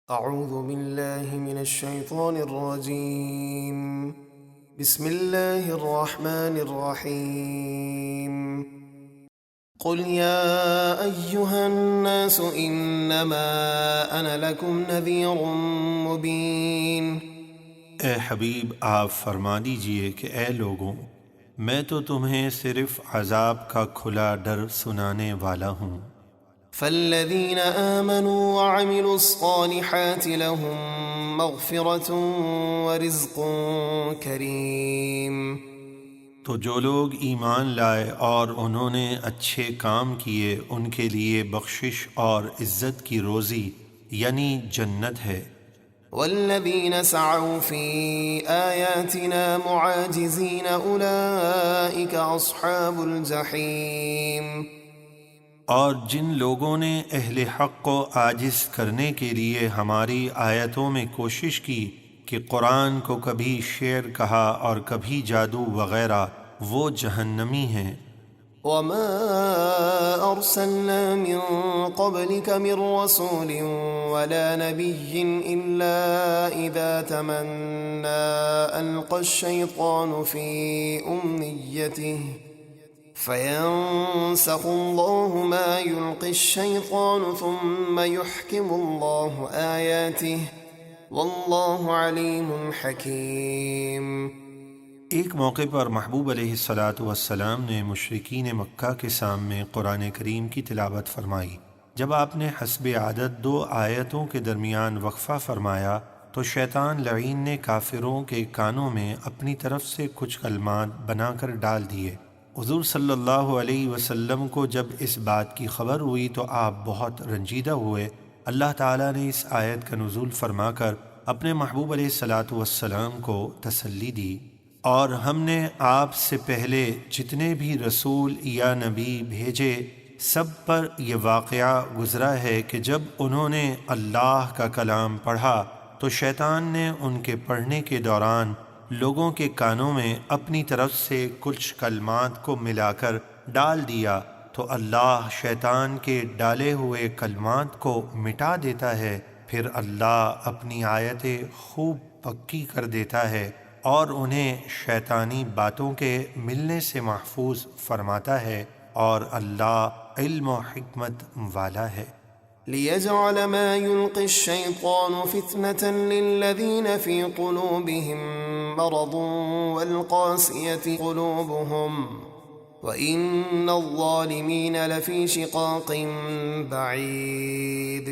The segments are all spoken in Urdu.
أعوذ بالله من الشيطان الرجيم. بسم الله الرحمن الرحيم. قل يا أيها الناس إنما أنا لكم نذير مبين. اے حبیب آپ فرما دیجئے کہ اے لوگوں، میں تو تمہیں صرف عذاب کا کھلا ڈر سنانے والا ہوں۔ فالذين آمنوا وعملوا الصالحات لهم مغفرة ورزق كريم. تو جو لوگ ایمان لائے اور انہوں نے اچھے کام کیے ان کے لیے بخشش اور عزت کی روزی یعنی جنت ہے۔ والذين سعوا في آياتنا معاجزين أولئك أصحاب الجحيم. اور جن لوگوں نے اہل حق کو عاجز کرنے کے لیے ہماری آیتوں میں کوشش کی کہ قرآن کو کبھی شعر کہا اور کبھی جادو وغیرہ، وہ جہنمی ہیں۔ وما أرسلنا من قبلك من رسول ولا نبي إلا إذا تمنى ألقى الشيطان في أمنيته فينسخ الله ما يلقي الشيطان ثم يحكم الله آياته والله عليم حكيم. ایک موقع پر محبوب علیہ الصلاۃ والسلام نے مشرکین مکہ کے سامنے قرآن کریم کی تلاوت فرمائی۔ جب آپ نے حسب عادت 2 آیتوں کے درمیان وقفہ فرمایا تو شیطان لعین نے کافروں کے کانوں میں اپنی طرف سے کچھ کلمات بنا کر ڈال دیے۔ حضور صلی اللہ علیہ وسلم کو جب اس بات کی خبر ہوئی تو آپ بہت رنجیدہ ہوئے۔ اللہ تعالیٰ نے اس آیت کا نزول فرما کر اپنے محبوب علیہ الصلاۃ والسلام کو تسلی دی، اور ہم نے آپ سے پہلے جتنے بھی رسول یا نبی بھیجے سب پر یہ واقعہ گزرا ہے کہ جب انہوں نے اللہ کا کلام پڑھا تو شیطان نے ان کے پڑھنے کے دوران لوگوں کے کانوں میں اپنی طرف سے کچھ کلمات کو ملا کر ڈال دیا، تو اللہ شیطان کے ڈالے ہوئے کلمات کو مٹا دیتا ہے، پھر اللہ اپنی آیتیں خوب پکی کر دیتا ہے اور انہیں شیطانی باتوں کے ملنے سے محفوظ فرماتا ہے، اور اللہ علم و حکمت والا ہے۔ ليجعل ما يلقي الشيطان فتنة للذين في قلوبهم مرض والقاسية قلوبهم وإن الظالمين لفي شقاق بعيد.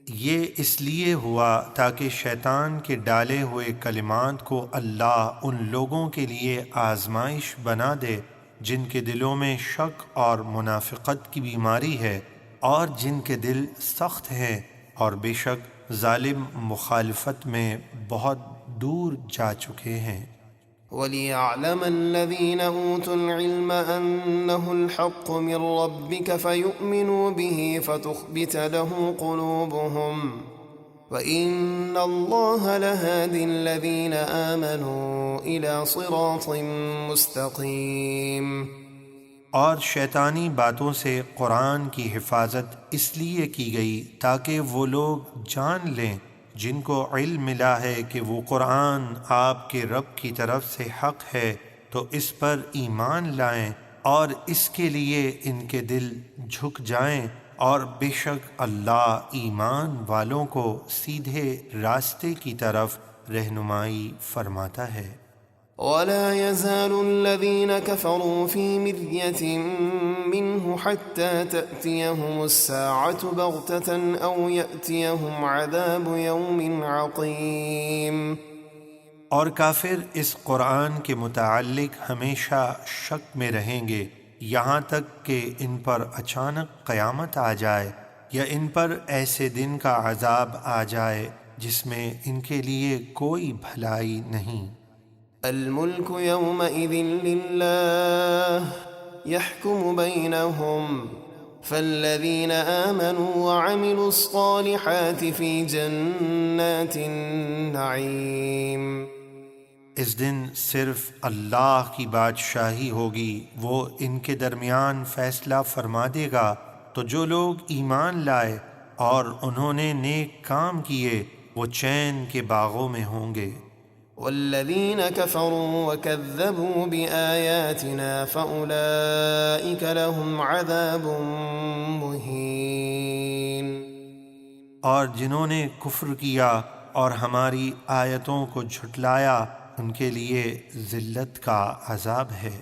یہ اس لیے ہوا تاکہ شیطان کے ڈالے ہوئے کلمات کو اللہ ان لوگوں کے لیے آزمائش بنا دے جن کے دلوں میں شک اور منافقت کی بیماری ہے، اور جن کے دل سخت ہیں، اور بے شک ظالم مخالفت میں بہت دور جا چکے ہیں۔ وَلِيَعْلَمَ الَّذِينَ أُوتُوا الْعِلْمَ أَنَّهُ الْحَقُّ مِنْ رَبِّكَ فَيُؤْمِنُوا بِهِ فَتُخْبِتَ لَهُ قُلُوبُهُمْ وَإِنَّ اللَّهَ لَهَادِ الَّذِينَ آمَنُوا إِلَى صِرَاطٍ مُسْتَقِيمٍ۔ اور شیطانی باتوں سے قرآن کی حفاظت اس لیے کی گئی تاکہ وہ لوگ جان لیں جن کو علم ملا ہے کہ وہ قرآن آپ کے رب کی طرف سے حق ہے، تو اس پر ایمان لائیں اور اس کے لیے ان کے دل جھک جائیں، اور بے شک اللہ ایمان والوں کو سیدھے راستے کی طرف رہنمائی فرماتا ہے۔ ولا يزال الذين كفروا في مرية منه حتى تأتيهم الساعة بغتة أو يأتيهم عذاب يوم عقيم۔ اور کافر اس قرآن کے متعلق ہمیشہ شک میں رہیں گے یہاں تک کہ ان پر اچانک قیامت آ جائے، یا ان پر ایسے دن کا عذاب آ جائے جس میں ان کے لیے کوئی بھلائی نہیں۔ الملك يومئذ لله يحكم بينهم فالذين آمنوا وعملوا الصالحات في جنات النعيم۔ اس دن صرف اللہ کی بادشاہی ہوگی، وہ ان کے درمیان فیصلہ فرما دے گا، تو جو لوگ ایمان لائے اور انہوں نے نیک کام کیے وہ چین کے باغوں میں ہوں گے۔ والذين كفروا وكذبوا بآياتنا فأولئك لهم عذاب مهين۔ اور جنہوں نے کفر کیا اور ہماری آیتوں کو جھٹلایا ان کے لیے ذلت کا عذاب ہے۔